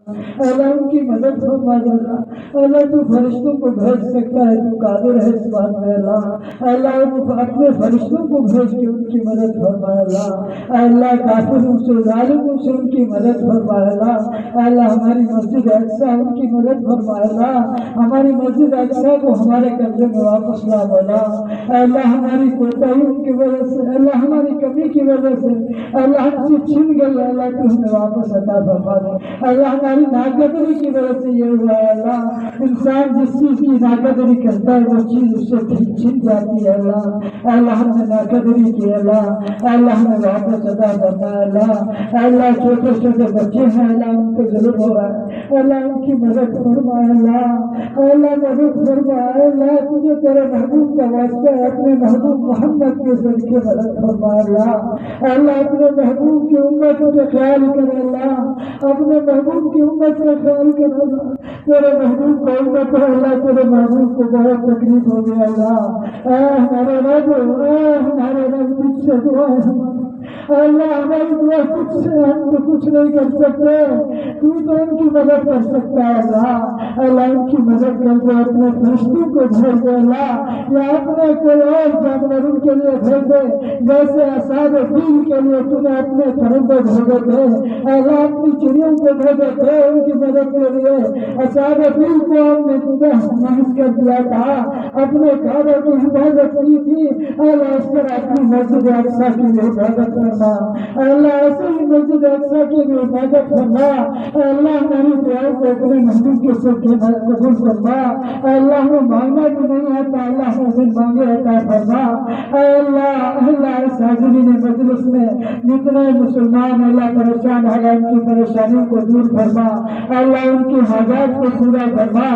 اللہ ان کی مدد فرما دے اللہ، اللہ تو فرشتوں کو بھیج سکتا ہے، تو قادر ہے اس بات میں اللہ، اللہ اپنے فرشتوں کو بھیج کے ان کی مدد فرما اللہ، اللہ کافروں سے ظالموں سے ان کی مدد فرما اللہ، اللہ ہماری مسجد اقصیٰ ان کی مدد فرما اللہ، ہماری مسجد اقصیٰ کو ہمارے قبضے میں واپس لا اللہ، اللہ ہماری کوتاہیوں کی وجہ سے، اللہ ہماری کمی کی وجہ سے اللہ ہم سے چھن گئی اللہ تو ہمیں واپس عطا فرما دے اللہ، ہماری ناقدری کی وجہ سے یہ ہوا ہے اللہ، انسان جس چیز کی ناقدری کرتا ہے وہ چیز اس سے چھن جاتی ہے اللہ، اللہ ہم نے ناقدری کی اللہ، اللہ ہمیں واپس عطا فرما اللہ، اللہ چھوٹے چھوٹے بچے ہیں اللہ ان کو ضرور ہو رہا ہے اللہ ان کی مدد فرما اللہ، اللہ مدد فرما اللہ، تجھے تیرے محبوب کا واسطہ ہے، اپنے محبوب محمد کے ذریعے مدد فرما اللہ، اللہ اپنے محبوب کی امت کا خیال کر اللہ، اپنے محبوب کی امت کا خیال کر اللہ، تیرے محبوب کا امت ہے اللہ، تیرے محبوب کو بہت تکلیف ہو گیا اللہ، اے ہمارے رب، اے ہمارے رب تجھ سے دعا ہے اللہ، ہماری دعا کچھ سے ہم تو کچھ نہیں کر سکتے، تو ان کی مدد کر سکتا ہے اللہ، اللہ ان کی مدد کر دے، اپنے فرشتوں کو بھیج دے اللہ، یا اپنے کوئی اور جانور ان کے لیے بھیج دے، جیسے اصحاب فیل کے لیے تو نے اپنے پرندے بھیجے تھے اللہ، اپنی چڑیوں کو بھیجے تھے ان کی مدد کے لیے، اصحاب فیل کو ہم نے تجھے محض کر دیا تھا، اپنے کعبے کی حفاظت کی تھی اللہ، اس طرح اپنی مسجد اقصیٰ کی بھی حفاظت کرنا اللہ، ایسے ہی مسجد اقصیٰ کی بھی حفاظت کرنا اللہ، ہماری دعاؤں کو اپنے محبوب کے صدقے میں قبول کرنا اللہ، ہمیں مانگنا بھی نہیں آتا اللہ، ہمیں مانگے عطا فرما اللہ، اللہ اس حاضرین مجلس میں جتنے مسلمان اللہ پریشان ہیں ان کی پریشانیوں کو دور فرما اللہ، ان کی حاجات کو پورا فرما